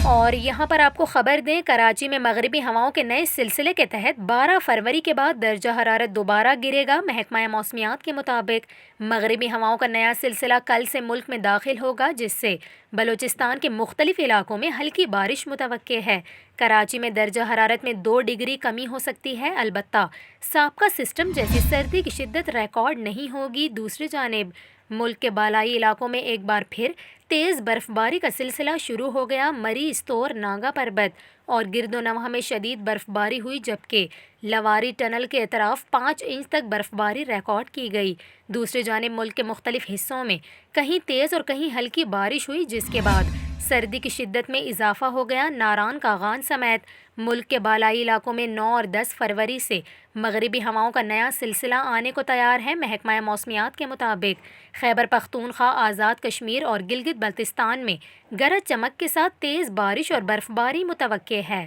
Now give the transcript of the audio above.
اور یہاں پر آپ کو خبر دیں، کراچی میں مغربی ہواؤں کے نئے سلسلے کے تحت 12 فروری کے بعد درجہ حرارت دوبارہ گرے گا۔ محکمہ موسمیات کے مطابق مغربی ہواؤں کا نیا سلسلہ کل سے ملک میں داخل ہوگا، جس سے بلوچستان کے مختلف علاقوں میں ہلکی بارش متوقع ہے۔ کراچی میں درجہ حرارت میں 2 ڈگری کمی ہو سکتی ہے، البتہ سابقہ سسٹم جیسی سردی کی شدت ریکارڈ نہیں ہوگی۔ دوسری جانب ملک کے بالائی علاقوں میں ایک بار پھر تیز برف باری کا سلسلہ شروع ہو گیا۔ مری، استور، ناگا پربت اور گرد و نواح میں شدید برف باری ہوئی، جبکہ لواری ٹنل کے اطراف 5 انچ تک برف باری ریکارڈ کی گئی۔ دوسری جانب ملک کے مختلف حصوں میں کہیں تیز اور کہیں ہلکی بارش ہوئی، جس کے بعد سردی کی شدت میں اضافہ ہو گیا۔ ناران، کاغان سمیت ملک کے بالائی علاقوں میں 9 اور 10 فروری سے مغربی ہواؤں کا نیا سلسلہ آنے کو تیار ہے۔ محکمہ موسمیات کے مطابق خیبر پختونخوا، آزاد کشمیر اور گلگت بلتستان میں گرج چمک کے ساتھ تیز بارش اور برف باری متوقع ہے۔